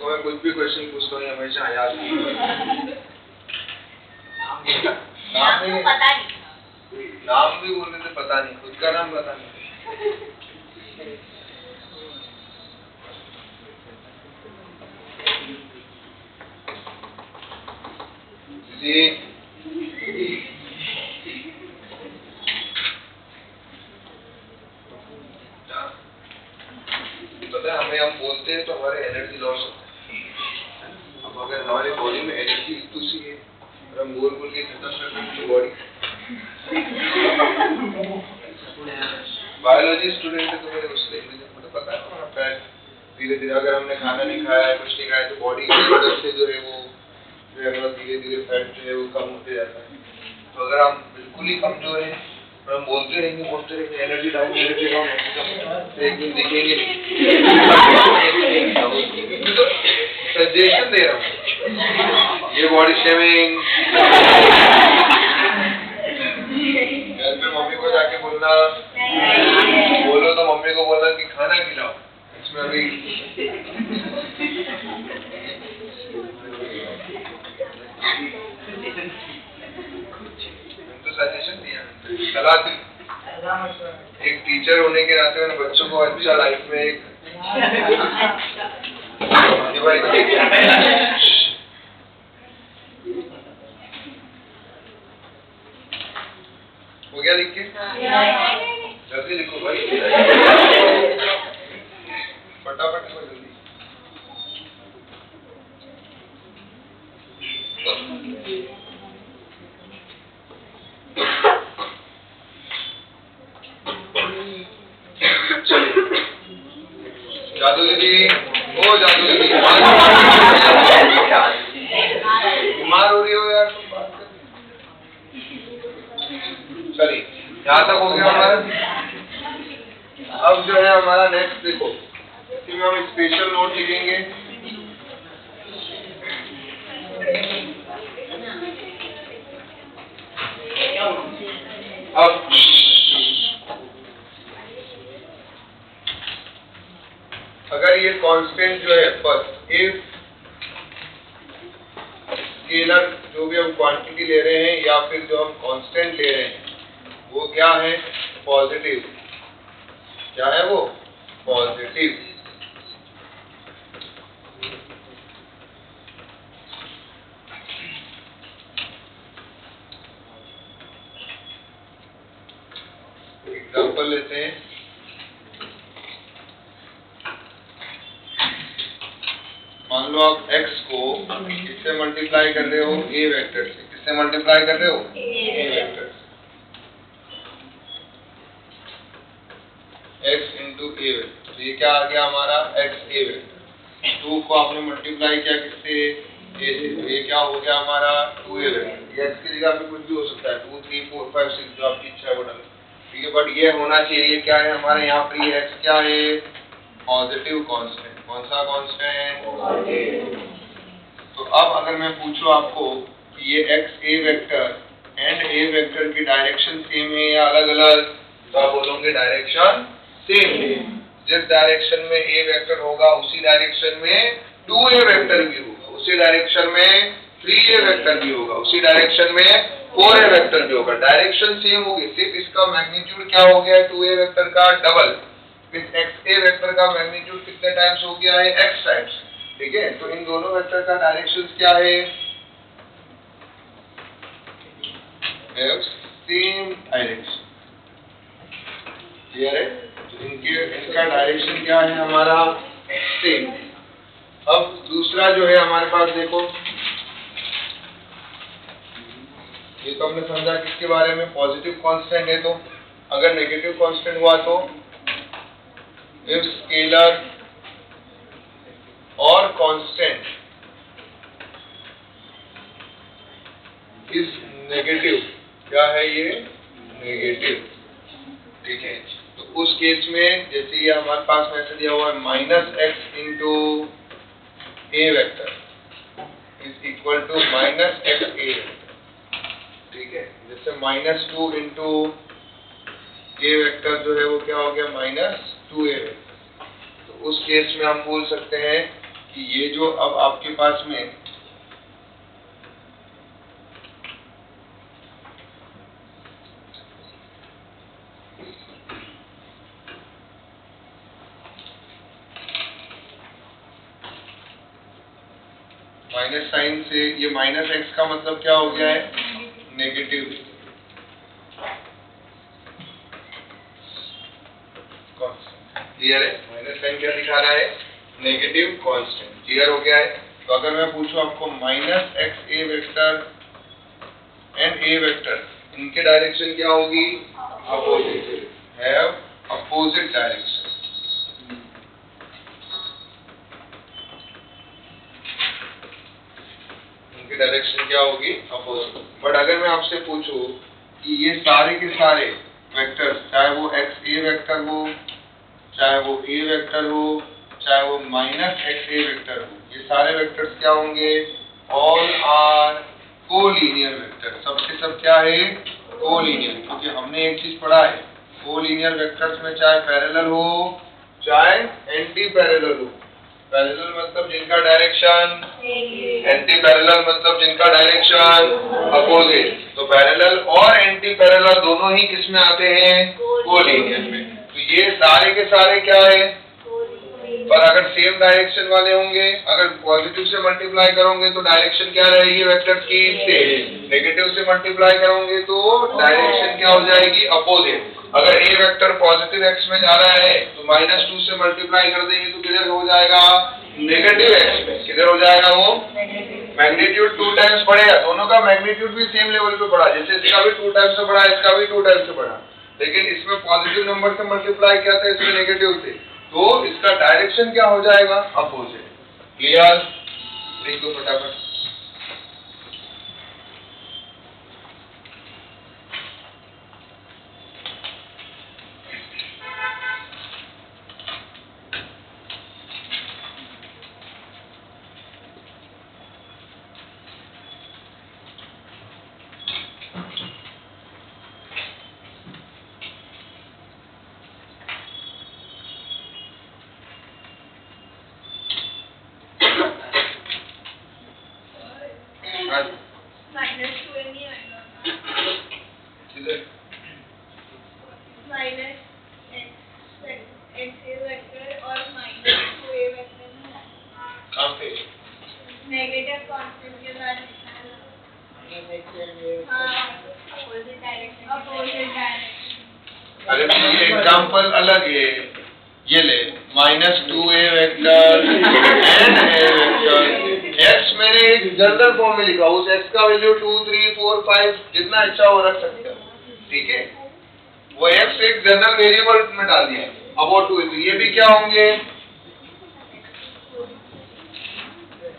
इसको मैं कुछ भी क्वेश्चन पूछता हूँ हमेशा याद नाम नहीं पता नहीं, नाम भी बोलने से पता नहीं, खुद का नाम पता नहीं। पता है हमें, हम बोलते हैं तो हमारे एनर्जी लॉस होता है। अब अगर हमारी बॉडी में एनर्जी इतनी सी है और हम बोल बोल के खत्म कर दें बॉडी। बायोलॉजी स्टूडेंट है तो मेरे उससे मुझे पता है हमारा फैट धीरे धीरे, अगर हमने खाना नहीं खाया है, कुछ नहीं खाया तो बॉडी की मदद से जो है वो धीरे धीरे फैट जो है वो कम होते जाता है। तो अगर हम बिल्कुल ही कमजोर हैं और हम बोलते रहेंगे एनर्जी डाउन तो एक दिन दिखेंगे तो सजेशन दे रहा हूँ, ये बॉडी शेमिंग। घर पे मम्मी को जाके बोलना, बोलो तो मम्मी को बोलना कि खाना खिलाओ, इसमें अभी तो सजेशन दिया, सलाह दी। एक टीचर होने के नाते मैंने बच्चों को अच्छा लाइफ में एक हो गया लिख के? जल्दी लिखो भाई, फटाफट लिखो जल्दी। जादू दीदी, ओ जादू दीदी, बीमार हो रही हो यार तुम, बात कर। चलिए यहाँ तक हो गया हमारा। अब जो है हमारा नेक्स्ट देखो, इसमें हम स्पेशल नोट लिखेंगे। अब अगर ये कांस्टेंट जो है, बस इफ स्केलर जो भी हम क्वांटिटी ले रहे हैं या फिर जो हम कांस्टेंट ले रहे हैं वो क्या है, पॉजिटिव। क्या है वो, पॉजिटिव। एग्जांपल लेते हैं, मान लो आप x को किससे मल्टीप्लाई कर रहे हो, a वेक्टर से। किससे मल्टीप्लाई कर रहे हो, a वेक्टर से। x इंटू a वेक्टर, तो ये क्या आ गया हमारा, x a वेक्टर। 2 को आपने मल्टीप्लाई किया किससे, a से, तो ये क्या हो गया हमारा 2a वेक्टर। ये x की जगह पे कुछ भी हो सकता है, 2 3 4 5 6 जो आपकी इच्छा है वो डालो, ठीक है। बट ये होना चाहिए क्या है हमारे यहाँ पर, ये x क्या है, पॉजिटिव कांस्टेंट। कौन सा कांस्टेंट, तो अब अगर मैं पूछूं आपको कि ये x a vector and a vector की डायरेक्शन सेम है या अलग अलग, तो आप बोलोगे डायरेक्शन सेम है। जिस डायरेक्शन में a वेक्टर होगा उसी डायरेक्शन में 2a वेक्टर भी होगा, उसी डायरेक्शन में 3a वेक्टर भी होगा, उसी डायरेक्शन में 4a वेक्टर भी होगा। डायरेक्शन सेम होगी, सिर्फ इसका मैग्नीट्यूड क्या हो गया है, 2a वेक्टर का डबल। इस x a वेक्टर का मैग्नीट्यूड कितने टाइम्स हो गया है, x टाइम्स, ठीक है। तो इन दोनों वेक्टर का डायरेक्शन क्या है, सेम डायरेक्शन, क्लियर है। तो इनका डायरेक्शन क्या है हमारा, सेम। अब दूसरा जो है हमारे पास देखो, ये तो हमने समझा किसके बारे में, पॉजिटिव कांस्टेंट है। तो अगर नेगेटिव कांस्टेंट हुआ तो if scalar or constant is negative, क्या है ये, नेगेटिव, ठीक है। तो उस केस में जैसे ये हमारे पास मैसेज दिया हुआ है minus X into A vector is equal to minus X A, ठीक है। जैसे -2 इंटू ए वेक्टर जो है वो क्या हो गया, -2a। तो उस केस में हम बोल सकते हैं कि ये जो अब आपके पास में माइनस साइन से ये माइनस एक्स का मतलब क्या हो गया है? नेगेटिव। क्लियर है? माइनस साइन क्या दिखा रहा है? Negative constant. क्लियर हो गया है? तो अगर मैं पूछूं आपको minus X A vector and A vector, इनके डायरेक्शन क्या होगी? अपोजिट। Have opposite direction. इनकी डायरेक्शन क्या होगी? अपोजिट। बट अगर मैं आपसे पूछूं कि ये सारे के सारे वेक्टर्स, चाहे वो एक्स ए वेक्टर हो, चाहे वो ए वेक्टर हो, चाहे वो माइनस एक्स ए वेक्टर हो, ये सारे वेक्टर्स क्या होंगे? All are collinear vector. सबके सब क्या है? कोलिनियर। क्योंकि हमने एक चीज पढ़ा है, कोलिनियर वेक्टर्स में चाहे पैरेलल हो चाहे एंटी पैरेलल हो। पैरेलल मतलब जिनका डायरेक्शन, एंटी पैरेलल मतलब जिनका डायरेक्शन अपोजिट। तो पैरेलल और एंटी पैरेलल दोनों ही किस में आते हैं? कोलिनियर में। तो ये सारे के सारे क्या है? पर अगर सेम डायरेक्शन वाले होंगे, अगर पॉजिटिव से मल्टीप्लाई करोगे तो डायरेक्शन क्या रहेगी वेक्टर्स की? सेम। नेगेटिव से मल्टीप्लाई करोगे तो डायरेक्शन क्या हो जाएगी? अपोजिट। अगर ए वेक्टर पॉजिटिव एक्स में जा रहा है तो -2 से मल्टीप्लाई कर देंगे तो किधर हो जाएगा? नेगेटिव एक्स में। किधर हो जाएगा वो? मैग्नीट्यूड 2 टाइम्स बढ़ेगा। दोनों का मैग्नीट्यूड भी सेम लेवल पे बढ़ा, जैसे इसका भी 2 टाइम्स से बढ़ा, इसका भी 2 टाइम्स से बढ़ा, लेकिन इसमें पॉजिटिव नंबर से मल्टीप्लाई किया था, इसमें नेगेटिव से, तो इसका डायरेक्शन क्या हो जाएगा? अपोजिट। क्लियर? लिख दो फटाफट। अरे ये एग्जाम्पल अलग है, ये ले -2a vector and a vector. x मैंने एक जनरल फॉर्म में लिखा, उस x का वैल्यू 2, 3, 4, 5 जितना अच्छा हो रख सकते हो, ठीक है? वो x एक जनरल वेरिएबल में डाल दिया। अब वो 2, तो ये भी क्या होंगे?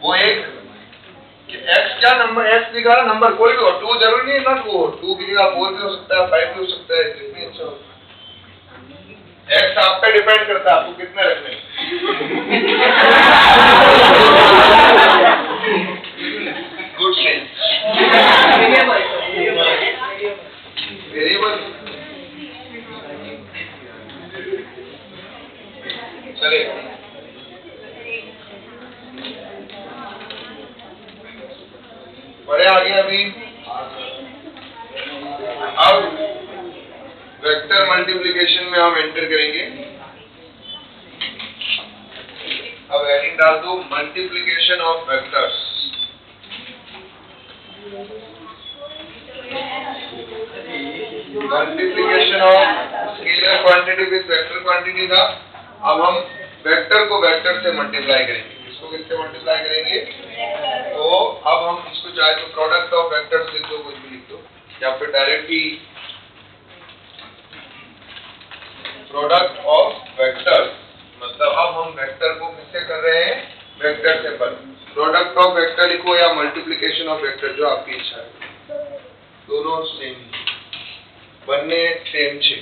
वो एक x क्या नंबर, x लिखा ना नंबर, कोई भी हो, 2 जरूरी नहीं है, नॉट वो 2 की जगह 4 भी हो सकता है, 5 भी हो सकता है, जितनी अच्छा हो। एक्स आप पे डिपेंड करता है आपको कितने रखने। Good sense. वेरिएबल चले। बड़े आगे अभी। अब वेक्टर मल्टीप्लिकेशन में हम एंटर करेंगे। अब हेडिंग डाल दो multiplication of vectors. Multiplication of scalar quantity with vector quantity था। अब हम वेक्टर को वेक्टर से मल्टीप्लाई करेंगे। इसको किससे मल्टीप्लाई करेंगे? तो अब हम इसको चाहे तो प्रोडक्ट ऑफ वेक्टर्स लिख दो, कुछ भी लिख दो, या फिर direct he product of vectors. मतलब अब हम वेक्टर को किससे कर रहे हैं? वेक्टर से पर। प्रोडक्ट ऑफ वेक्टर लिखो या मल्टीप्लिकेशन ऑफ वेक्टर, जो आपकी इच्छा है, दोनों सेम बनने सेम छे।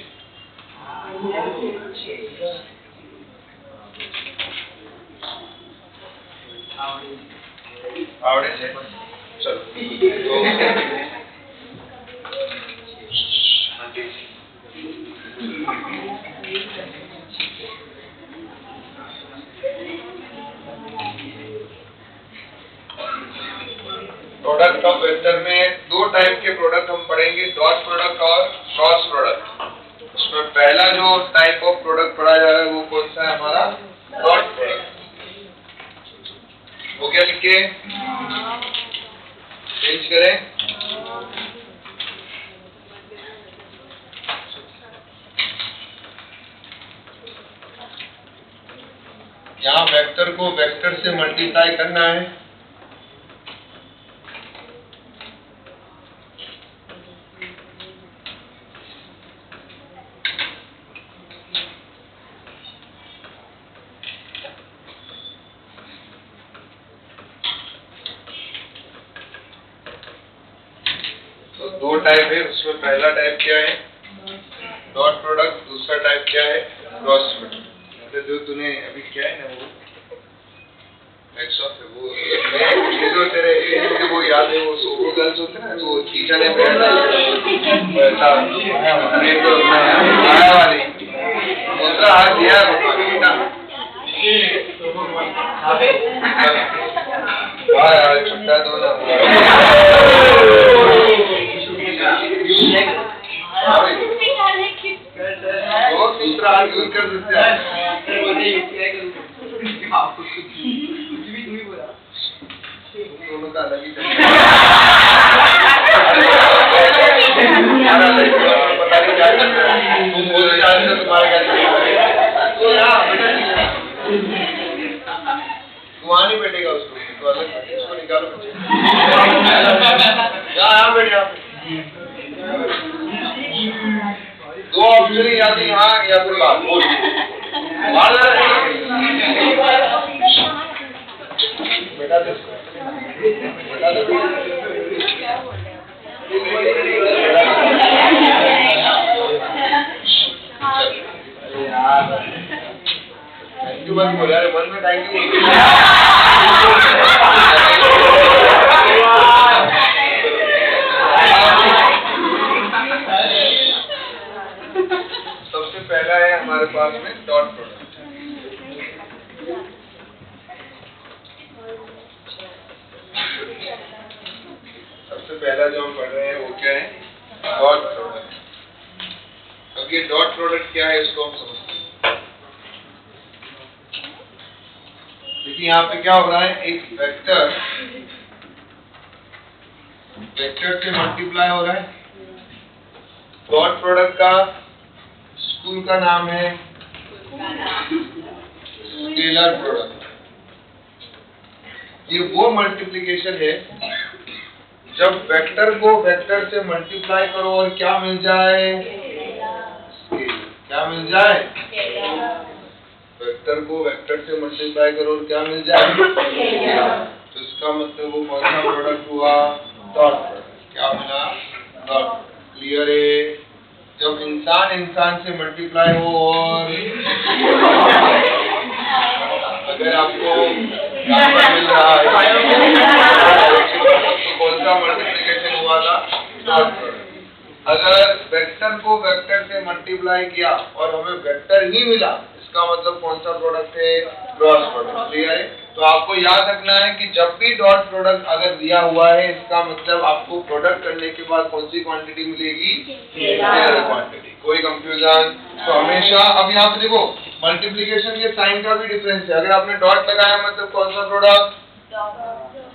आवड़े छे? चलो तो प्रोडक्ट ऑफ वेक्टर में दो टाइप के प्रोडक्ट हम पढ़ेंगे, डॉट प्रोडक्ट और क्रॉस प्रोडक्ट। उसमें पहला जो टाइप ऑफ प्रोडक्ट पढ़ा जा रहा है वो कौन सा है हमारा, डॉट प्रोडक्ट। हो गया, लिख के चेंज करें। यहाँ वेक्टर को वेक्टर से मल्टीप्लाई करना है। तो दो टाइप है, उसमें पहला टाइप क्या है, डॉट प्रोडक्ट। दूसरा टाइप क्या है, क्रॉस प्रोडक्ट। जो तूने अभी क्या है ना वो एक्सॉफ है, वो ये जो तेरे मुझे वो याद है, वो सोको गर्ल्स होते हैं ना, वो टीचर ने वैसा अरे तो आया वाली दूसरा हाथ दिया बेटा। हाँ यार छुट्टा दो ना, तो दूसरा हाथ यूज कर सकते हैं। दोनों का अलग ही पता नहीं क्या करता है, तुम बोल रहे तुम्हारा क्या तू वहाँ नहीं बैठेगा, उसको तो अलग उसको निकालो यहाँ बैठ। यहाँ दो ऑप्शन ही, या तो यहाँ या फिर बाहर बोल बेटा थैंक यू बस बोल यार, मन में थैंक यू। सबसे पहला है हमारे पास में डॉट प्रोडक्ट। सबसे पहला जो हम पढ़ रहे हैं वो क्या है, डॉट प्रोडक्ट। अब ये डॉट प्रोडक्ट क्या है इसको हम समझते हैं। देखिए यहाँ पे क्या हो रहा है, एक वेक्टर से मल्टीप्लाई हो रहा है। डॉट प्रोडक्ट का स्कूल का नाम है स्केलर प्रोडक्ट। ये वो मल्टीप्लिकेशन है जब वेक्टर को वेक्टर से मल्टीप्लाई करो और क्या मिल जाए, स्केलर। क्या मिल जाए, वेक्टर को वेक्टर से मल्टीप्लाई करो और क्या मिल जाए, तो इसका मतलब वो कौन सा प्रोडक्ट हुआ, डॉट प्रोडक्ट। क्या मिला, डॉट। क्लियर है। जब इंसान से मल्टीप्लाई हो और अगर आपको मिल रहा है तो कौन सा मल्टीप्लिकेशन हुआ था, डॉट प्रोडक्ट। अगर वेक्टर को वेक्टर से मल्टीप्लाई किया और हमें वेक्टर ही मिला, इसका मतलब कौन सा प्रोडक्ट है, क्रॉस प्रोडक्ट। क्लियर है। तो आपको याद रखना है कि जब भी डॉट प्रोडक्ट अगर दिया हुआ है, इसका मतलब आपको प्रोडक्ट करने के बाद कौन सी क्वांटिटी मिलेगी, स्केलर क्वांटिटी। कोई कंफ्यूजन? तो हमेशा अब यहाँ पे देखो मल्टीप्लिकेशन के साइन का भी डिफरेंस है। अगर आपने डॉट लगाया मतलब कौन सा प्रोडक्ट,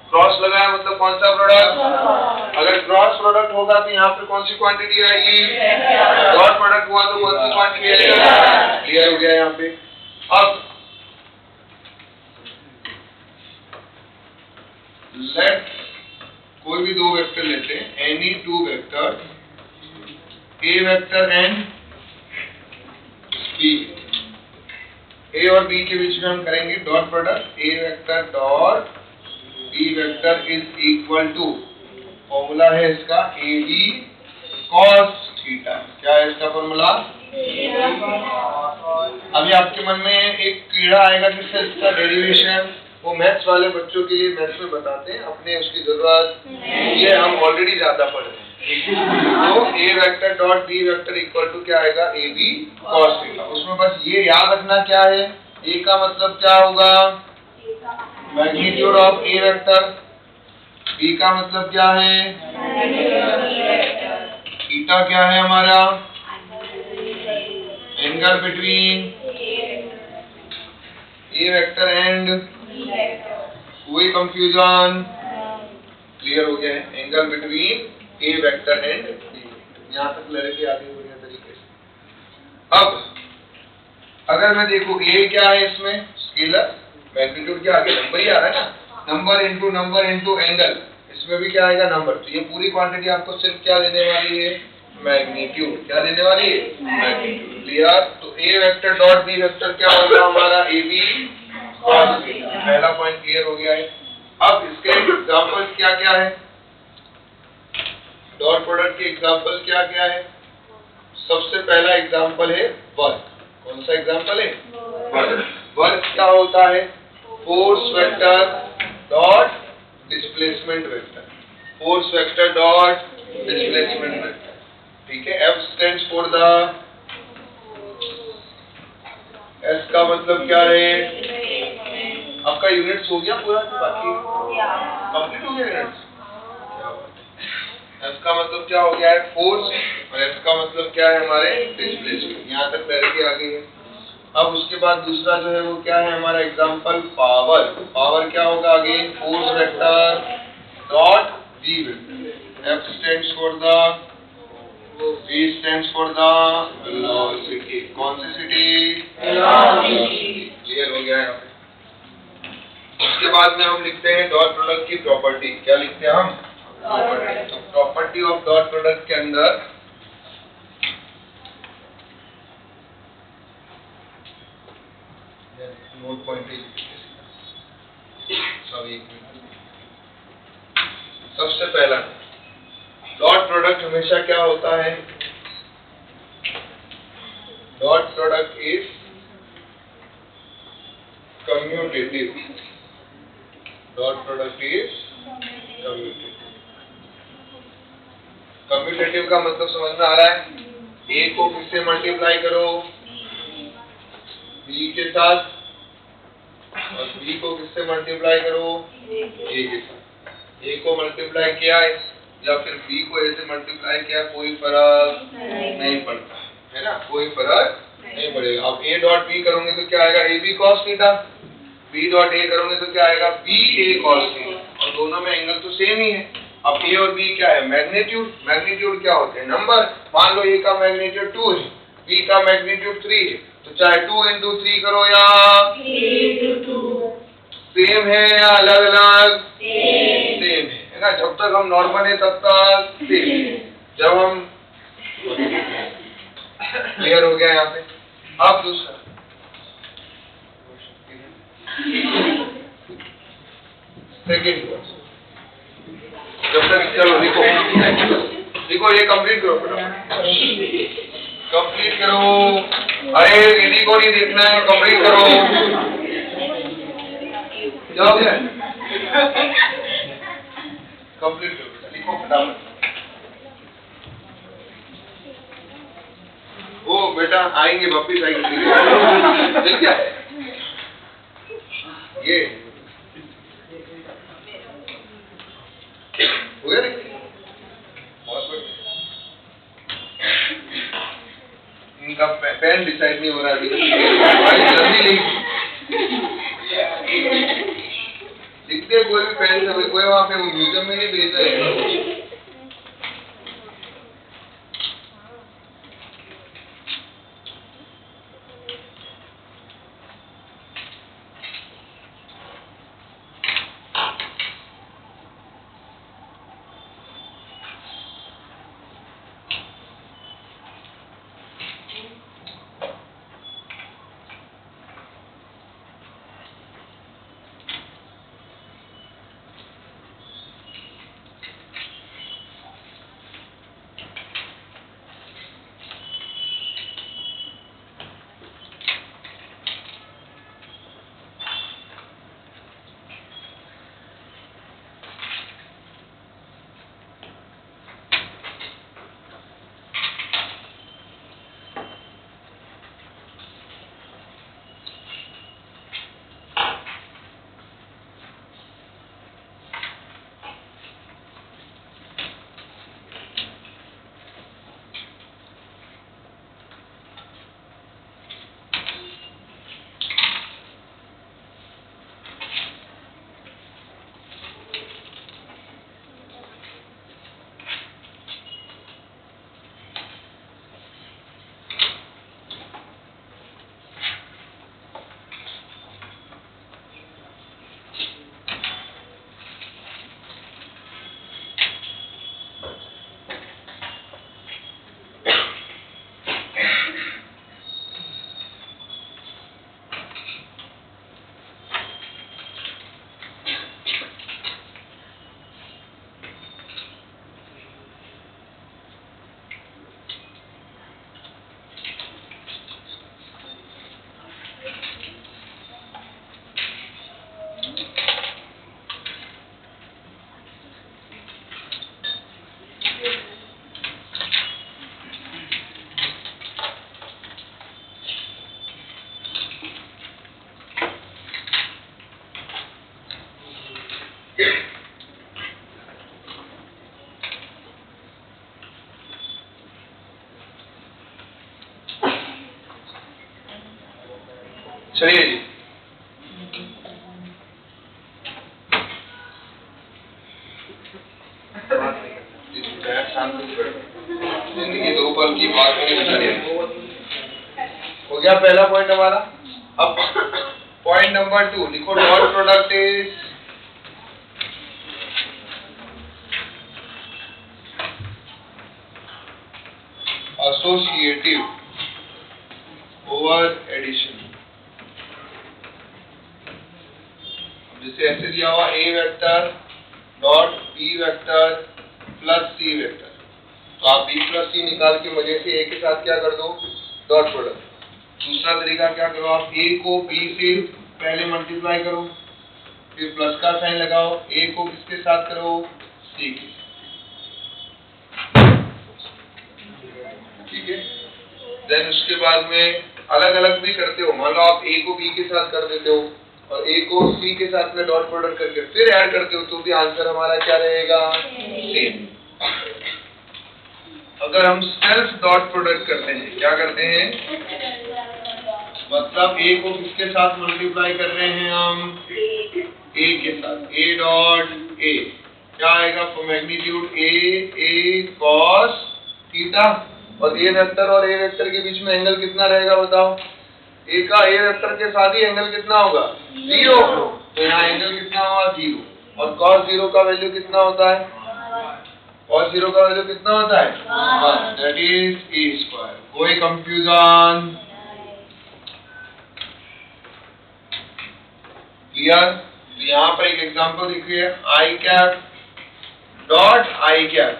क्रॉस लगाया मतलब कौन सा प्रोडक्ट। अगर क्रॉस प्रोडक्ट होगा तो यहाँ पे कौन सी क्वांटिटी आएगी, डॉट प्रोडक्ट हुआ तो कौन सी क्वांटिटी आएगी। क्लियर हो गया यहाँ पे। अब लेट कोई भी दो वेक्टर लेते हैं, any two vector, A vector and B. A और बी के बीच में हम करेंगे dot product. A vector dot B vector is equal to, formula है इसका ए बी कॉस थीटा। क्या है इसका फॉर्मूला, अभी आपके मन में एक कीड़ा आएगा कि इसका डेरिवेशन, वो मैथ्स वाले बच्चों के लिए मैथ्स में बताते हैं, अपने उसकी जरूरत ये हम ऑलरेडी ज्यादा पढ़ रहे हैं। तो A vector dot B vector equal to क्या आएगा, ए बी कॉस थीटा। उसमें बस ये याद रखना क्या है, ए का मतलब क्या होगा, magnitude of A vector B का मतलब क्या है? थीटा क्या है हमारा? Angle between A vector and, कोई कंफ्यूजन? क्लियर हो गया है? Angle between A vector and B. यहाँ तक क्लैरिटी आ गई बढ़िया तरीके से। अब अगर मैं देखूं ए क्या है इसमें? स्केलर, मैग्नीट्यूड क्या आ गया? नंबर ही आ रहा है ना, नंबर इनटू एंगल, इसमें भी क्या आएगा? नंबर। तो ये पूरी क्वांटिटी आपको सिर्फ क्या देने वाली है? मैग्नीट्यूड। क्या देने वाली है? मैग्नीट्यूड। क्लियर? तो A vector dot B vector क्या होगा हमारा? A B cos theta. पहला पॉइंट क्लियर हो गया है। अब इसके एग्जांपल्स क्या क्या है? डॉट प्रोडक्ट के एग्जांपल क्या क्या है? सबसे पहला एग्जांपल है वर्क। कौन सा एग्जांपल है? वर्क। वर्क क्या होता है? Force vector dot displacement vector, force vector dot displacement vector. ठीक है? F stands for the, S का मतलब क्या है? आपका यूनिट्स हो गया पूरा? बाकी कंप्लीट हो गया यूनिट्स? क्या बात है। F का मतलब क्या हो गया है? फोर्स, और S का मतलब क्या है? हमारे डिस्प्लेसमेंट। यहाँ तक क्लैरिटी आ गई है। अब उसके बाद दूसरा जो है वो क्या है हमारा एग्जांपल? पावर। पावर क्या होगा? Again force vector dot V vector. F stands for the, V stands for the velocity। कौन सी सिटी? वेलोसिटी। क्लियर हो गया है यहाँ पे। उसके बाद में हम लिखते हैं डॉट प्रोडक्ट की प्रॉपर्टी। क्या लिखते हैं हम? प्रॉपर्टी। तो प्रॉपर्टी ऑफ डॉट प्रोडक्ट के अंदर नोट पॉइंट सबसे पहला डॉट प्रोडक्ट हमेशा क्या होता है? Dot product is commutative. Dot product is commutative. Commutative का मतलब समझ में आ रहा है? ए को किससे मल्टीप्लाई करो? बी के साथ, और बी को किससे मल्टीप्लाई करो? ए के साथ। ए को मल्टीप्लाई किया या फिर बी को ए से मल्टीप्लाई किया, कोई फर्क नहीं पड़ता है ना, कोई फर्क नहीं पड़ेगा। अब ए डॉट बी करोगे तो क्या आएगा? A B cos theta. B dot A करोगे तो क्या आएगा? B A cos theta. और दोनों में एंगल तो सेम ही है। अब ए और बी क्या है? मैग्नीट्यूड। मैग्नीट्यूड क्या होते हैं? नंबर। मान लो ए का मैग्नीट्यूड 2 है, बी का मैग्नीट्यूड 3 है, तो चाहे 2 into 3 करो या 3 into 2, सेम है या अलग अलग? सेम है ना। जब तक हम नॉर्मल है तब तक सेम है। जब हम क्लियर हो गया यहाँ पे। अब दूसरा सेकेंड वर्स, जब तक चलो देखो देखो ये कंप्लीट करो, कंप्लीट करो। अरे दीदी को नहीं देखना है, कंप्लीट करो। क्या हो गया? कंप्लीट करो, लिखो फटाफट। ओ बेटा आएंगे, वापिस आएंगे। देख क्या ये हो गया? बहुत बढ़िया। इनका पेन डिसाइड नहीं हो रहा अभी। जल्दी लिखते कोई भी पेन से, कोई वहां पे म्यूजियम में नहीं भेज रहे हैं। चलिए जी, जिंदगी दो पल की बात नहीं बतानी। हो गया पहला पॉइंट हमारा। अब पॉइंट नंबर 2 लिखो, dot product is associative over addition. जैसे ऐसे दिया हुआ A vector dot B vector plus C vector, तो आप बी प्लस सी निकाल के मजे से ए के साथ क्या कर दो, डॉट प्रोडक्ट। दूसरा तरीका क्या करो, आप ए को बी से पहले मल्टीप्लाई करो, फिर प्लस का साइन लगाओ, ए को किसके साथ करो, सी के। ठीक है, देन उसके बाद में अलग अलग भी करते हो। मान लो आप ए को बी के साथ कर देते हो और ए को सी के साथ में डॉट प्रोडक्ट करके फिर ऐड करते हो, तो भी आंसर हमारा क्या रहेगा, सेम। अगर हम सेल्फ डॉट प्रोडक्ट करते हैं, क्या करते हैं, मतलब ए को किसके साथ मल्टीप्लाई कर रहे हैं हम, ए के साथ, ए डॉट ए क्या आएगा, मैग्नीट्यूड ए कॉस थीटा, और ए वेक्टर और ए वेक्टर के बीच में एंगल कितना रहेगा बताओ, ए का ए वेक्टर के साथ ही एंगल कितना होगा, 0। तो यहाँ एंगल कितना होगा, 0। और cos 0 का वैल्यू कितना होता है, cos 0 का वैल्यू कितना होता है, 1, दैट इज ए स्क्वायर। कोई कंफ्यूजन, क्लियर। तो यहाँ पर एक एग्जांपल देखिए, आई कैप डॉट आई कैप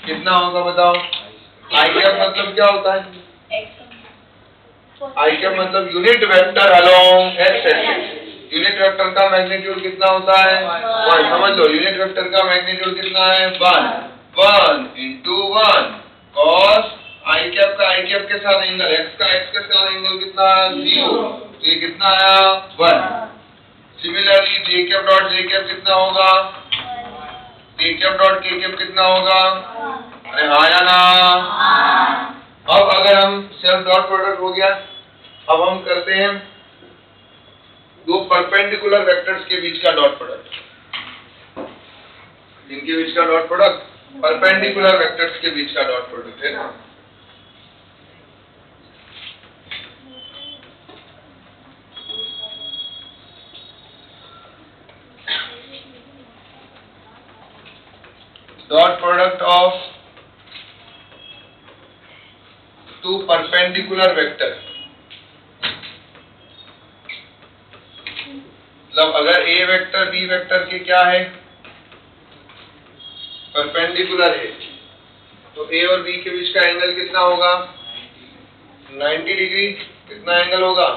कितना होगा बताओ। आई कैप मतलब क्या होता है, आई कैप मतलब unit vector along x axis. Unit vector का मैग्नीट्यूड कितना होता है, 1। समझ लो, यूनिट वेक्टर का मैग्नीट्यूड कितना है, 1 इंटू 1 कॉस आई कैप का आई कैप के साथ एंगल, एक्स का एक्स के साथ एंगल कितना है, 0। तो ये कितना आया, 1। सिमिलरली जे कैप डॉट जे कैप कितना होगा, के कैप डॉट के कैप कितना होगा, अरे हाँ या ना। अब अगर हम सेल्फ डॉट प्रोडक्ट हो गया, अब हम करते हैं दो परपेंडिकुलर वेक्टर्स के बीच का डॉट प्रोडक्ट, जिनके बीच का डॉट प्रोडक्ट परपेंडिकुलर वेक्टर्स के बीच का डॉट प्रोडक्ट है ना। Dot product of two perpendicular vector, मतलब अगर ए वेक्टर बी वेक्टर के क्या है, परपेंडिकुलर है, तो ए और बी के बीच का एंगल कितना होगा, 90 डिग्री। कितना एंगल होगा,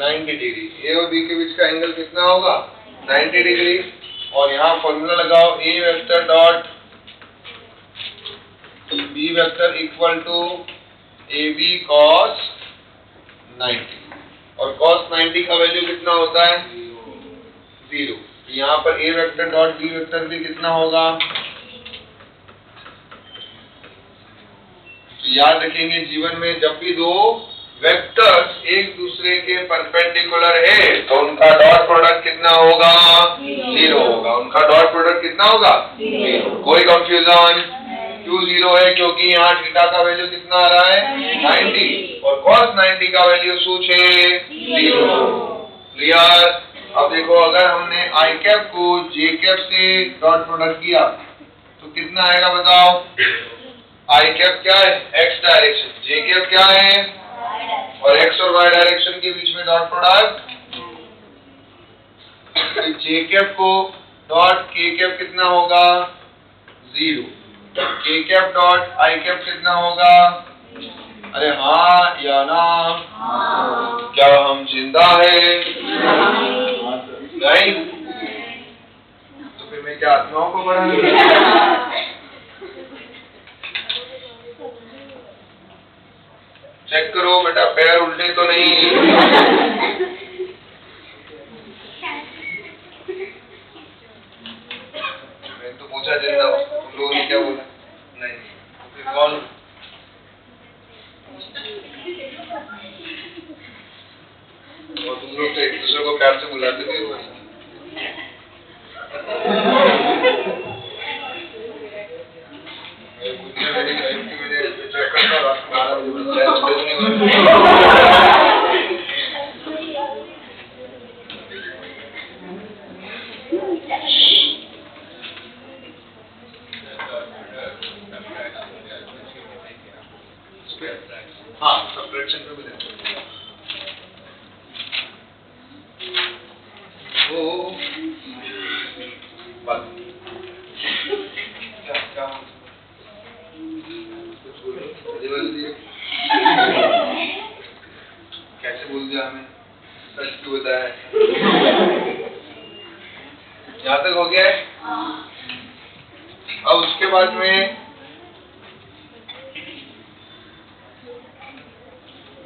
90 डिग्री। ए और बी के बीच का एंगल कितना होगा, 90 डिग्री। और यहाँ फॉर्मूला लगाओ, A vector dot B vector equal to A B cos 90, और cos 90 का वैल्यू कितना होता है, 0। यहाँ पर ए वेक्टर डॉट बी वेक्टर भी कितना होगा, तो याद रखेंगे जीवन में जब भी दो वेक्टर्स एक दूसरे के परपेंडिकुलर है तो उनका डॉट प्रोडक्ट कितना होगा, 0 होगा। उनका डॉट प्रोडक्ट कितना होगा, 0। कोई कंफ्यूजन, क्यों 0 है, क्योंकि यहाँ थीटा का वैल्यू कितना आ रहा है, 90, और cos 90 का वैल्यू सूच है 0। क्लियर। अब देखो, अगर हमने आई कैप को जे कैप से डॉट प्रोडक्ट किया तो कितना आएगा बताओ। आई कैप क्या है, एक्स डायरेक्शन, जे कैप क्या है, और एक्स और वाई डायरेक्शन के बीच में डॉट प्रोडक्ट। जे कैप को डॉट के कैप कितना होगा, 0। के कैप डॉट आई कैप कितना होगा, अरे हाँ या ना, क्या हम जिंदा है, नहीं, तो फिर मैं क्या आत्माओं को बढ़ाऊंगा। चेक करो बेटा, पैर उल्टे तो नहीं। मैंने तो पूछा जिंदा, तुम लोगों ने क्या बोला, नहीं, तो फिर कौन, हाँ, सब्ट्रैक्शन पे भी देखो। वो बस क्या कुछ बोलो, कैसे बोल दिया हमें, सच क्यों बताया? यहाँ तक हो गया है। अब उसके बाद में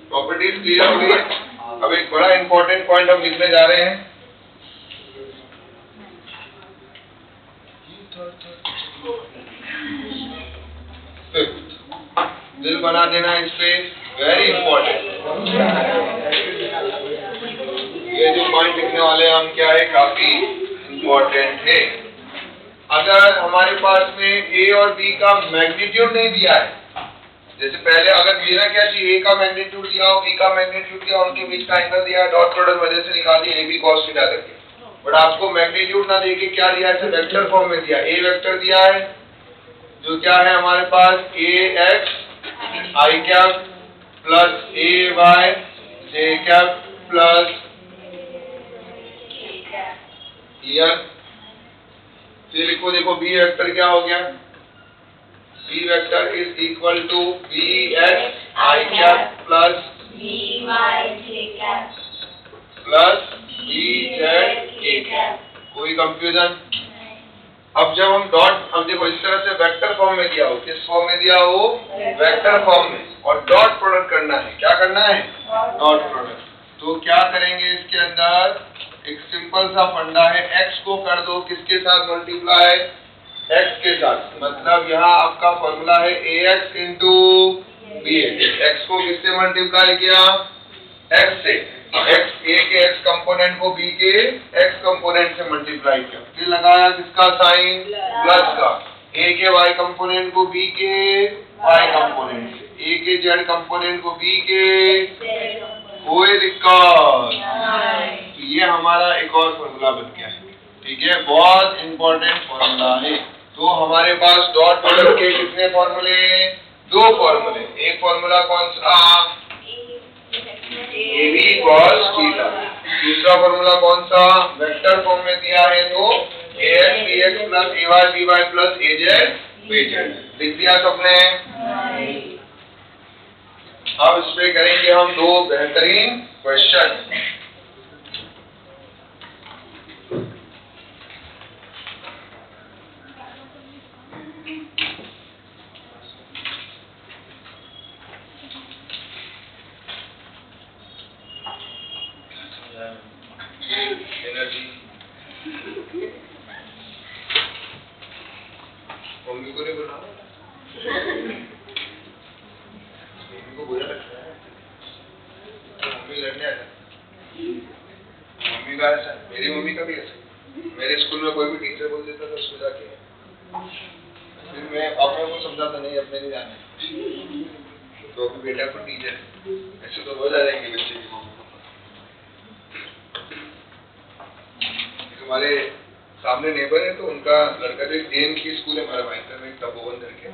प्रॉपर्टीज क्लियर हो गई है। अब एक बड़ा इंपॉर्टेंट पॉइंट हम लिखने जा रहे हैं। दिल बना देना इस पे, वेरी इंपॉर्टेंट। ये जो पॉइंट लिखने वाले हम क्या है, काफी इंपॉर्टेंट है। अगर हमारे पास में ए और बी का मैग्नीट्यूड नहीं दिया है, जैसे पहले अगर देना क्या चाहिए, ए का मैग्नीट्यूड दिया हो, बी का मैग्नीट्यूड दिया, उनके बीच का एंगल दिया, डॉट प्रोडक्ट वजह से निकाल दिया ए बी कॉस थीटा करके। बट आपको मैग्नीट्यूड ना देके क्या दिया है, वेक्टर फॉर्म में दिया। ए वेक्टर दिया है जो क्या है हमारे पास, A X I cap plus A Y J cap plus clear. फिर लिखो, देखो बी वेक्टर क्या हो गया, B vector is equal to B X I cap plus B Y J cap plus B Z K cap. कोई confusion? अब जब हम डॉट, अब देखो इस तरह से वेक्टर फॉर्म में दिया हो, किस फॉर्म में दिया हो, वेक्टर फॉर्म में, और डॉट प्रोडक्ट करना है। क्या करना है, डॉट प्रोडक्ट। तो क्या करेंगे इसके अंदर, एक सिंपल सा फंडा है, x को कर दो किसके साथ मल्टीप्लाई, x के साथ। मतलब यहाँ आपका फॉर्मूला है ax इंटू बी एक्स को किससे मल्टीप्लाई किया, x से। x a के x कंपोनेंट को b के x कंपोनेंट से मल्टीप्लाई किया, फिर लगाया किसका साइन, प्लस का। a के y कंपोनेंट को b के y कंपोनेंट से, a के z कंपोनेंट को b के। कोई दिक्कत? तो ये हमारा एक और फॉर्मूला बन गया है। ठीक है, बहुत इंपॉर्टेंट फॉर्मूला है। तो हमारे पास डॉट प्रोडक्ट के कितने फॉर्मूले, दो फॉर्मूले। एक फॉर्मूला कौन सा, ए बी कॉस थीटा। दूसरा फॉर्मूला कौन सा, वेक्टर फॉर्म में दिया है तो ए X B x plus A Y B Y plus A Z B Z. लिख दिया सबने? अब इस पे करेंगे हम दो बेहतरीन क्वेश्चन। एनर्जी मम्मी को नहीं बोला, मम्मी को बुरा लगता है, मम्मी लड़ने आता। मम्मी का ऐसा, मेरी मम्मी का भी ऐसा। मेरे स्कूल में कोई भी टीचर बोल देता था उसको जाके, फिर मैं अपने को समझाता नहीं, अपने नहीं जाने, तो अभी बेटा को टीचर, ऐसे तो रोज आ जाएंगे बच्चे की मम्मी। हमारे सामने नेबर है तो उनका लड़का जो जैन की स्कूल है हमारे भाईंदर में, तपोवन करके,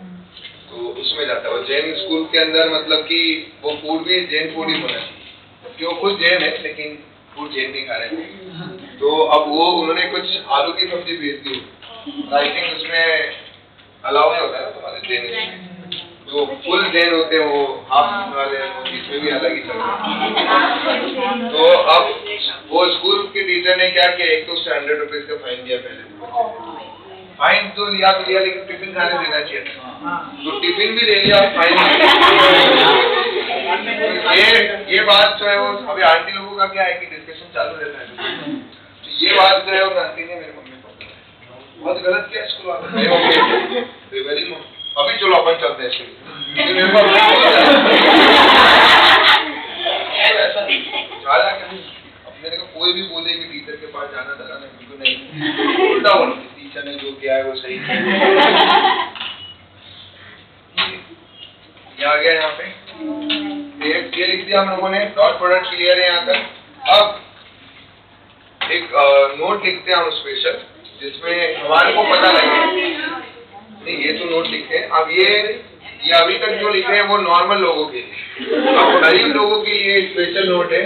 तो उसमें जाता है। और जैन स्कूल के अंदर मतलब कि वो फूड भी जैन फूड ही बना है, कि वो खुद जैन है लेकिन फूड जैन नहीं खा रहे हैं। तो अब वो उन्होंने कुछ आलू की सब्जी भेज दी, आई थिंक उसमें अलाउ नहीं होता है ना तुम्हारे जैन में, जो फुल जैन होते हैं वो हाफ वाले, इसमें भी अलग ही चल रहा है। तो अब वो स्कूल के टीचर ने क्या किया, एक तो 100 रुपीज का फाइन दिया पहले। फाइन तो लिया लेकिन टिफिन खाने देना चाहिए, तो टिफिन भी ले लिया, फाइन। ये बात जो है वो अभी आंटी लोगों का क्या है कि डिस्कशन चालू रहता है, तो ये बात जो है वो आंटी ने मेरे मम्मी को बहुत गलत किया स्कूल वाले। अभी चलो अपन चलते हैं, मेरे को कोई भी बोले कि टीचर के पास जाना डराना, बिल्कुल नहीं, उल्टा बोलो टीचर ने जो किया है वो सही है। ये आ गया यहाँ पे। ये लिख दिया हम लोगों ने, डॉट प्रोडक्ट क्लियर है यहाँ तक। अब एक नोट लिखते हैं हम स्पेशल, जिसमें हमारे को पता लगे। नहीं, ये तो नोट लिखे हैं। अब ये अभी तक जो लिखे हैं वो नॉर्मल लोगों के लिए। अब गरीब लोगों के लिए स्पेशल नोट है,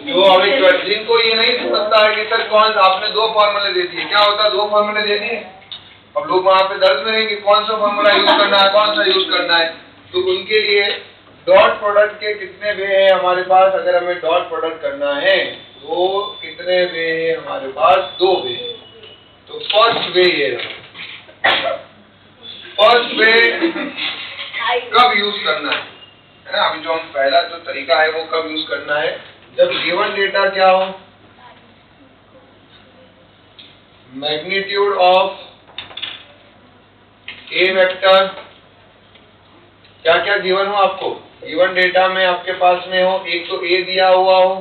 जो अभी जिनको ये नहीं समझता है कि सर कौन, आपने 2 फॉर्मूले दे दिए, क्या होता है 2 फॉर्मूले दे दिए, अब लोग वहाँ पे दर्ज में रहेंगे कौन सा फॉर्मूला यूज करना है, कौन सा यूज करना है। तो उनके लिए डॉट प्रोडक्ट के कितने वे हैं हमारे पास, अगर हमें डॉट प्रोडक्ट करना है तो कितने वे हैं हमारे पास, 2 वे। तो फर्स्ट वे ये है, फर्स्ट वे कब यूज करना है ना। अभी जो हम पहला जो तरीका है वो कब यूज करना है, जब गिवन डेटा क्या हो, मैग्नीट्यूड ऑफ ए वेक्टर, क्या क्या गिवन हो आपको, गिवन डेटा में आपके पास में हो, एक तो ए दिया हुआ हो,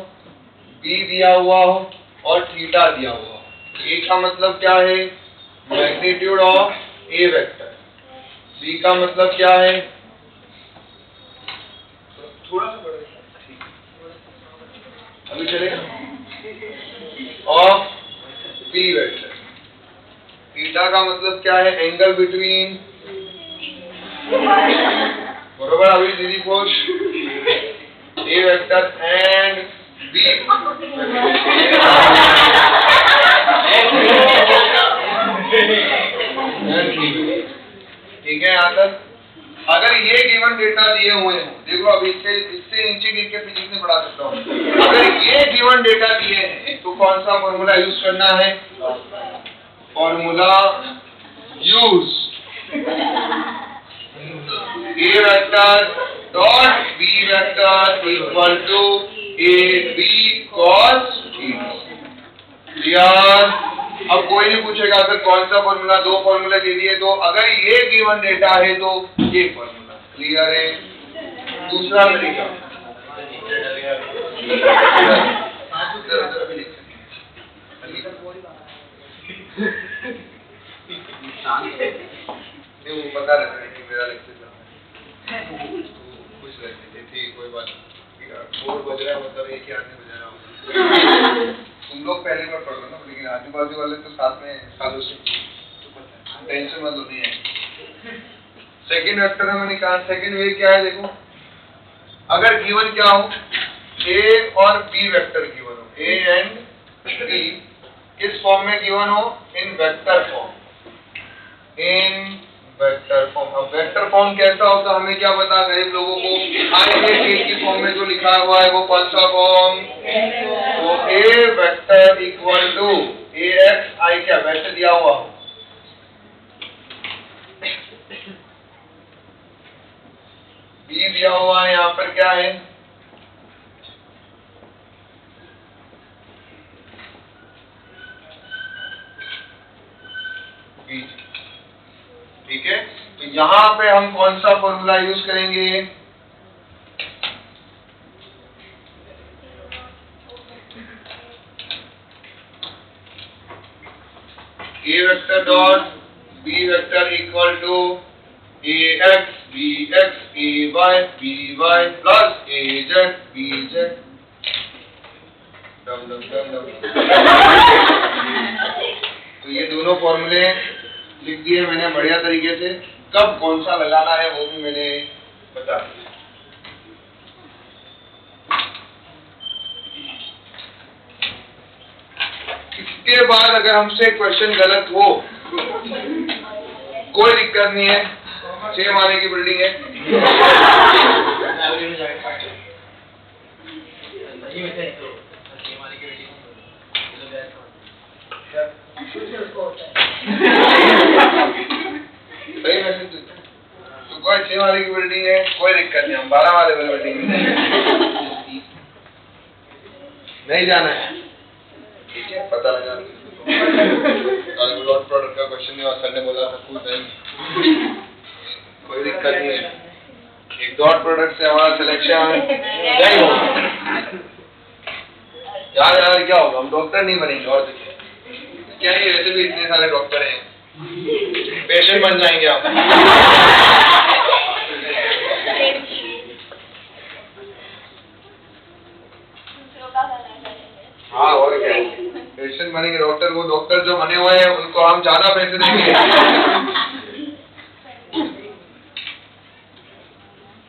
बी दिया हुआ हो और थीटा दिया हुआ हो। ए का मतलब क्या है, magnitude of A vector. B का मतलब क्या है, थोड़ा सा बड़ा, अभी चलेगा, ऑफ बी वेक्टर। थीटा का मतलब क्या है, एंगल बिटवीन, बरोबर। अभी दीदी पूछ, ए वेक्टर एंड बी, ठीक है। यहाँ तक अगर ये गिवन डेटा दिए हुए हो, देखो अभी इससे नीचे गिर के फिजिक्स में पढ़ा सकता हूँ। अगर ये गिवन डेटा दिए हैं तो कौन सा फॉर्मूला यूज करना है, formula use A vector dot B vector equal to A B cos theta. Clear. अब कोई नहीं पूछेगा सर कौन सा फॉर्मूला, 2 फॉर्मूला दे दिए, तो अगर ये गिवन डेटा है तो ये फॉर्मूला। क्लियर है। दूसरा तरीका, वो पता रहता है कि मेरा लेक्चर खुश रहते थे, ठीक कोई बात नहीं, बोर्ड बज रहा है मतलब एक ही आदमी बजा रहा होगा। तुम लोग पहली बार पढ़ रहे हो ना, लेकिन आजू बाजू वाले तो साथ में सालों से, टेंशन मत होनी है। सेकंड वेक्टर में मैंने कहा, सेकंड वे क्या है, देखो अगर गिवन क्या हो, ए और बी वेक्टर गिवन हो, ए एंड बी किस फॉर्म में गिवन हो, इन वेक्टर फॉर्म, इन वेक्टर फॉर्म। अब वेक्टर फॉर्म कैसा होता है हमें क्या पता, गरीब लोगों को आई की फॉर्म में जो लिखा हुआ है वो कौन सा फॉर्म, तो A vector equal to A X I, क्या वेक्टर दिया हुआ हो, बी दिया हुआ है, यहाँ पर क्या है, बी। ठीक है, तो यहां पे हम कौन सा फॉर्मूला यूज करेंगे, A vector dot B vector equal to A X B X A Y plus A Z B Z. तो ये दोनों फॉर्मूले लिख दिए मैंने बढ़िया तरीके से, कब कौन सा लगाना है वो भी मैंने बता दिया। इसके बाद अगर हमसे क्वेश्चन गलत हो कोई दिक्कत नहीं है, 6 माले की बिल्डिंग है, सही मैसेज तो कोई 6 वाले की बिल्डिंग है, कोई दिक्कत नहीं, हम 12 वाले बिल्डिंग में नहीं जाना है, ठीक है, पता लगा। डॉट प्रोडक्ट का क्वेश्चन नहीं, और सर ने बोला था कुछ नहीं, कोई दिक्कत नहीं है, एक डॉट प्रोडक्ट से हमारा सिलेक्शन नहीं होगा। यार क्या होगा, हम डॉक्टर नहीं बनेंगे, और क्या है, वैसे भी इतने सारे डॉक्टर हैं, पेशेंट बन जाएंगे आप। हाँ और क्या, पेशेंट बनेंगे डॉक्टर, वो डॉक्टर जो बने हुए हैं उनको हम ज्यादा पैसे देंगे।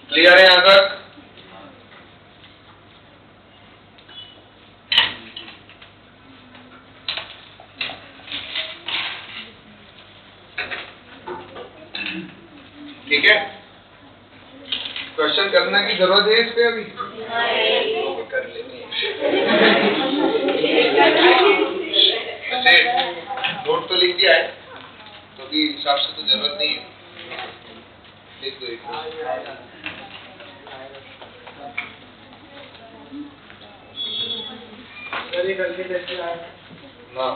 क्लियर है यहाँ तक? ठीक है, क्वेश्चन करने की जरूरत है इस पे अभी? कर लेंगे। वैसे नोट तो लिख दिया है, तो अभी हिसाब से तो जरूरत नहीं है, लिख दो एक ना,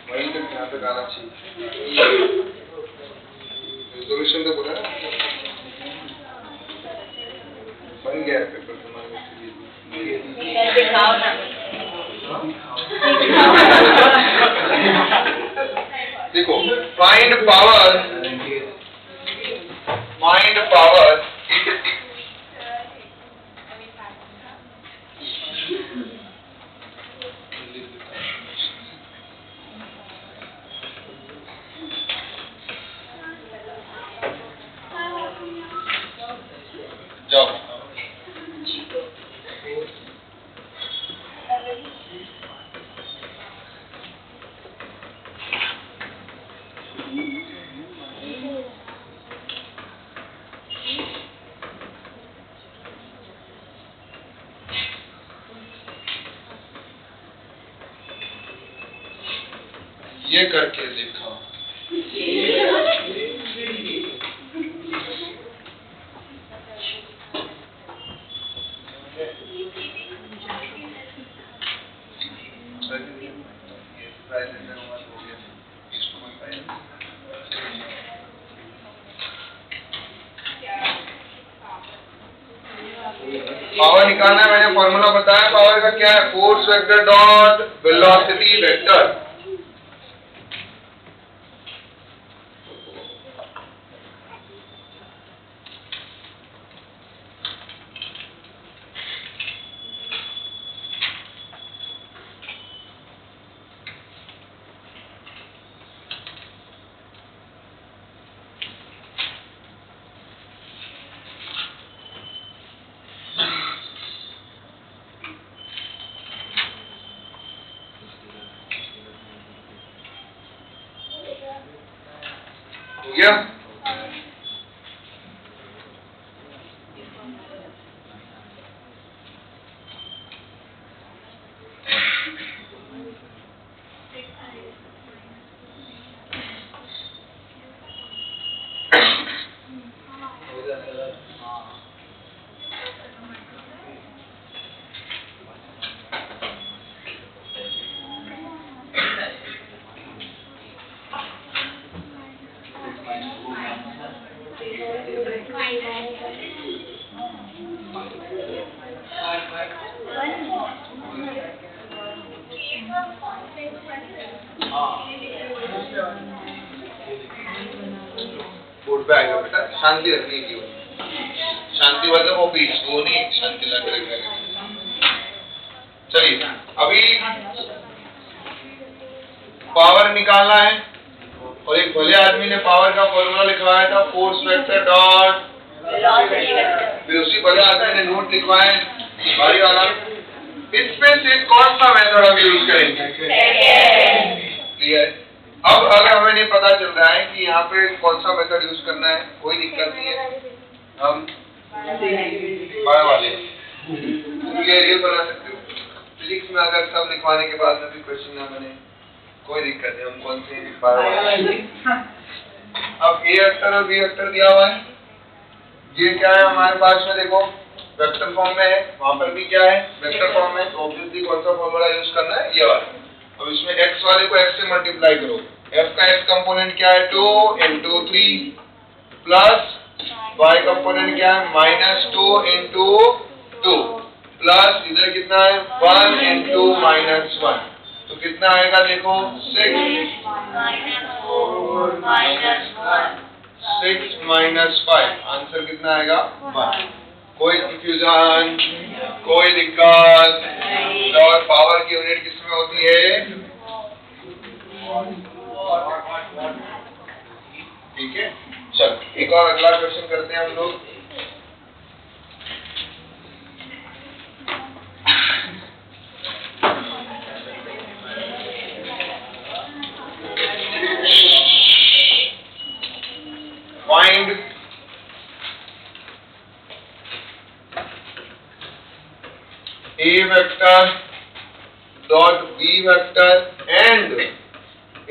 वहीं तक यहाँ तक आना चाहिए। रिजोल्यूशन तो बोला ना, बन गया पेपर तुम्हारे। देखो, फाइंड पावर जाओ। ये करके देखा, पावर निकालना है, मैंने फॉर्मूला बताया पावर का क्या है, force vector dot velocity vector. हो गया? बोर्ड पे आएगा बेटा, शांति रखने की, शांति मतलब वो पीस, वो नहीं, शांति लग रही है। चलिए अभी पावर निकालना है, और एक भले आदमी ने पावर का फॉर्मूला लिखवाया था, फोर्स वेक्टर डॉट, फिर उसी भले आदमी ने नोट लिखवाया भारी वाला। इसमें से कौन सा मेथड हम यूज करेंगे? क्लियर? अब अगर हमें नहीं पता चल रहा है कि यहाँ पे कौन सा मेथड यूज करना है, कोई दिक्कत नहीं है, हम बड़ा वाले ये बना सकते हो। फिजिक्स में अगर सब लिखवाने के बाद में भी क्वेश्चन ना बने, कोई दिक्कत नहीं, हम कौन से बड़ा वाले। अब ए वेक्टर और बी वेक्टर दिया हुआ है, ये क्या है हमारे पास में, देखो वेक्टर फॉर्म में है, वहां पर भी क्या है वेक्टर फॉर्म में, तो ऑब्वियसली कौन सा फॉर्मूला यूज करना है, ये वाला। अब इसमें x वाले को x से मल्टीप्लाई करो, f का x कंपोनेंट क्या है 2 into 3 प्लस y कंपोनेंट क्या है -2 into 2 प्लस इधर कितना है 1 into -1, तो कितना आएगा देखो 6 6 - 5, आंसर कितना आएगा 1। कोई कंफ्यूजन, कोई दिक्कत? और पावर की यूनिट किसमें होती है? ठीक है, चल एक और अगला क्वेश्चन करते हैं हम लोग। Find A vector dot B vector and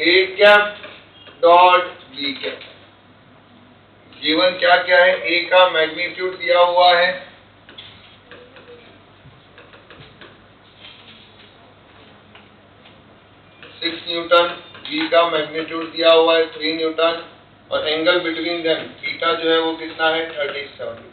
A cap dot B cap। Given क्या क्या है? A का मैग्नीट्यूड दिया हुआ है, न्यूटन, B का मैग्नीट्यूड दिया हुआ है 3 न्यूटन, और एंगल बिटवीन देम थीटा जो है वो कितना है? 37।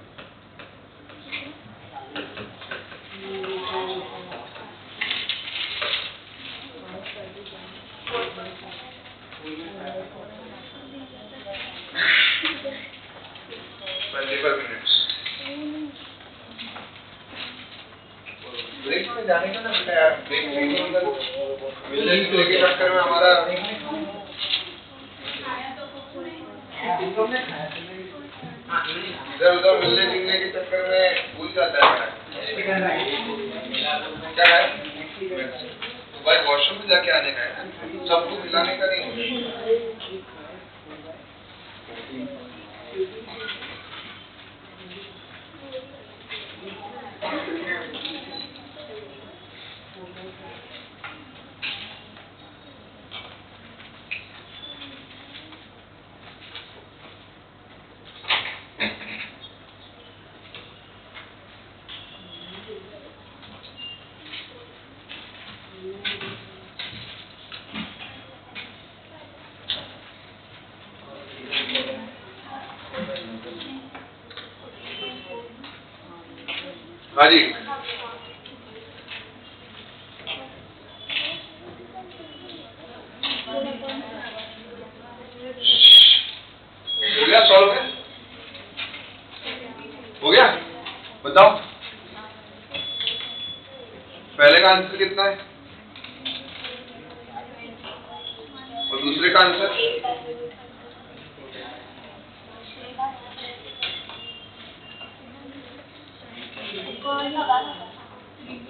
ब्रेक में जाने का ना बेटा यार, ब्रेक मिलने जुलने के चक्कर में हमारा इधर उधर मिलने जुलने के चक्कर में भूल जाता है। क्या है? तो भाई वॉशरूम में जाके आने का है, सबको मिलाने का नहीं है। हाँ जी, हो गया सॉल्व? हो गया? बताओ पहले का आंसर कितना है और दूसरे का आंसर?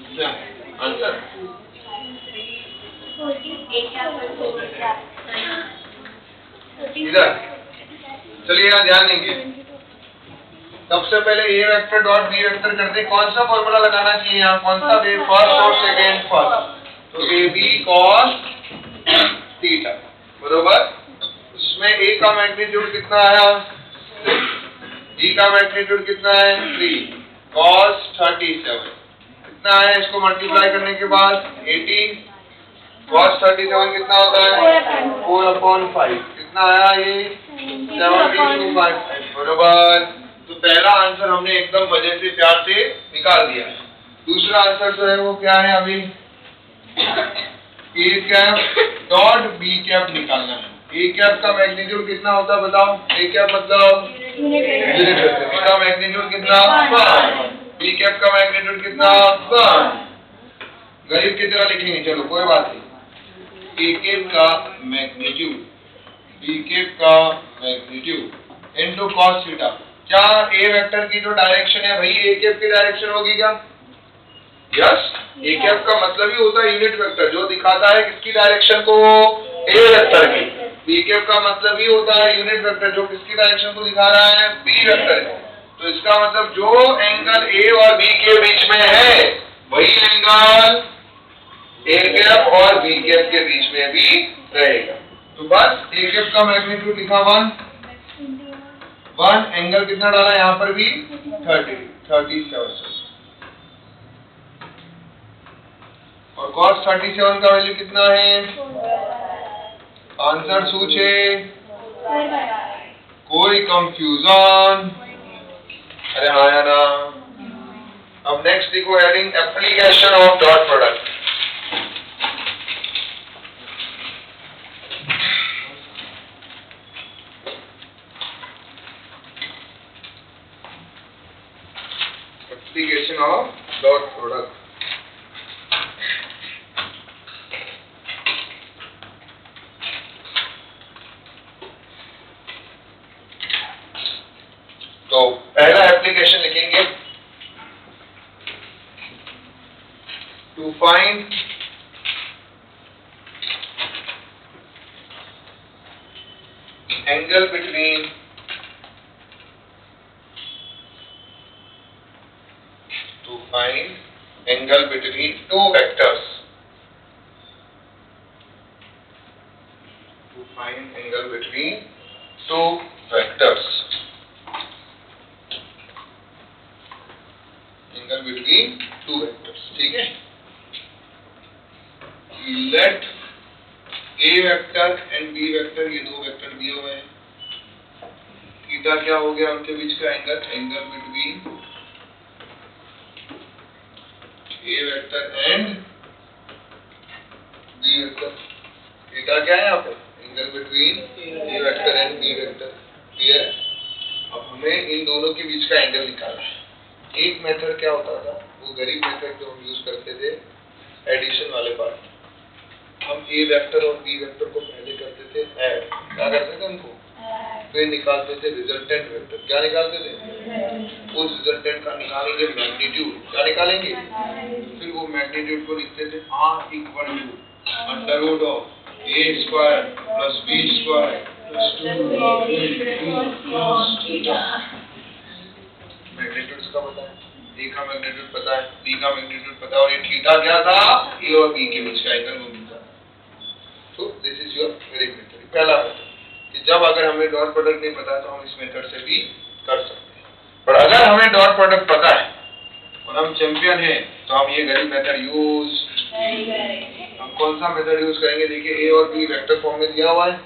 क्या आंसर? इधर चलिए यहाँ ध्यान देंगे। सबसे पहले ए वेक्टर डॉट बी वेक्टर करते हैं। कौन सा फॉर्मूला लगाना चाहिए यहाँ? कौन सा? फर्स्ट और सेकेंड फर्स्ट, तो ए बी कॉस थीटा, बरोबर। उसमें ए का मैग्नीट्यूड कितना आया? बी का मैग्नीट्यूड कितना है? 3 cos 37 कितना है? इसको मल्टीप्लाई करने के बाद 18 cos 37 कितना होता है? 4/5 कितना आया? ये 72/5, बरोबर। तो पहला आंसर हमने एकदम मजे से प्यार से निकाल दिया। दूसरा आंसर जो है वो क्या है? अभी A cap dot B cap निकालना है। ए कैप का मैग्नीट्यूड कितना होता है बताओ? ए कैप मतलब इसका मैग्नीट्यूड कितना? 1। बी कैप का मैग्नीट्यूड कितना? 1। गरीब की तरह लिखेंगे, चलो कोई बात नहीं। ए कैप का मैग्नीट्यूड, बी कैप का मैग्नीट्यूड इनटू cos थीटा। क्या ए वेक्टर की जो डायरेक्शन है वही ए कैप की डायरेक्शन होगी क्या? यस। ए कैप का मतलब ही होता है यूनिट वेक्टर, जो दिखाता है किसकी डायरेक्शन को? ए वेक्टर की। बी कैप का मतलब ही होता है यूनिट वेक्टर, जो किसकी डायरेक्शन को दिखा रहा है? बी वेक्टर को। तो इसका मतलब जो एंगल ए और बी के बीच में है वही एंगल ए कैप और बी कैप के बीच में भी रहेगा। तो बस ए कैप का मैग्नीट्यूड लिखा 1, एंगल कितना डाला यहाँ पर भी? 37, और cos 37 का वैल्यू कितना है? आंसर सूचे, कोई कंफ्यूजन? अरे हाँ या ना? अब नेक्स्ट देखो, heading application of dot product. Angle between to find angle between two vectors. To find angle between two vectors. Angle between two vectors. ठीक है? Let A vector and B vector ये दो वेक्टर दिए हुए हैं. Theta क्या हो गया उनके बीच का angle? Angle between A vector and B vector. Theta क्या है यहाँ पे? Angle between A vector and B vector. Clear? अब हमें इन दोनों के बीच का एंगल निकालना है. एक मेथड क्या होता था? वो गरीब मेथड जो हम यूज करते थे, एडिशन वाले पार्ट. हम A वेक्टर और B वेक्टर को पहले करते थे ऐड. क्या करते थे उनको? फिर निकालते थे रिजल्टेंट वेक्टर. क्या निकालते थे? उस रिजल्टेंट का निकालेंगे मैग्नीट्यूड. क्या निकालेंगे? फिर वो मैग्नीट्यूड को लिखते थे R equal to under root of A square plus B square plus 2 magnitudes का पता है, A का मैग्नीट्यूड पता है, B का मैग्नीट्यूड पता है, और ये थीटा क्या था? A और B के बीच का एंगल वो मिलता. तो this is your very method. पहला मेथड कि जब अगर हमें डॉट प्रोडक्ट नहीं पता तो हम इस मेथड से भी कर सकते हैं. पर अगर हमें डॉट प्रोडक्ट पता है और हम चैंपियन हैं तो हम ये गरीब मेथड यूज हम कौन सा मेथड यूज करेंगे? देखिए A और B वेक्टर फॉर्म में दिया हुआ है.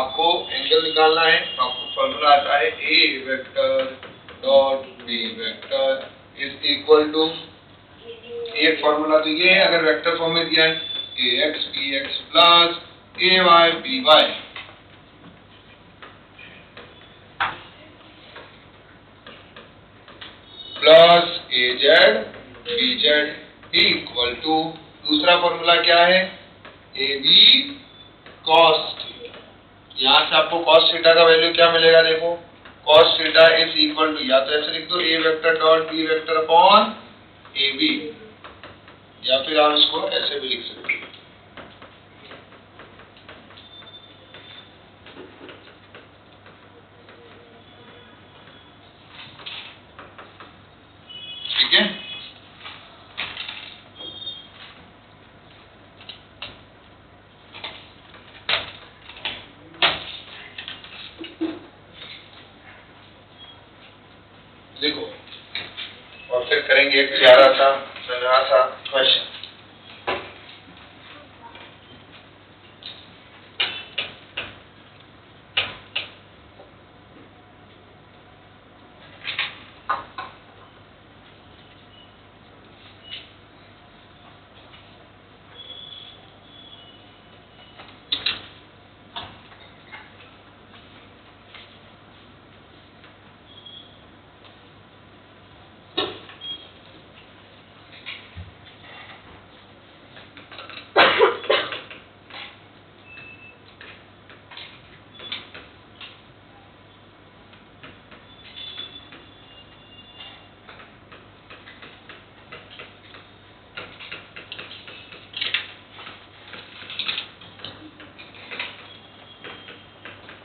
आपको एंगल निकालना है तो आपको फॉर्मूला आता है A vector dot B vector is equal to, एक फॉर्मूला तो ये है अगर वेक्टर फॉर्म में दिया है AX BX plus AY BY plus AZ BZ equal to, दूसरा फॉर्मूला क्या है? AB cos theta. यहाँ से आपको cos थीटा का वैल्यू क्या मिलेगा? देखो cos theta is equal to, या तो ऐसे लिख दो A vector dot B vector upon AB, या फिर आप इसको ऐसे भी लिख सकते हैं. ठीक है? देखो, और फिर करेंगे एक प्यारा सा नन्हा सा क्वेश्चन.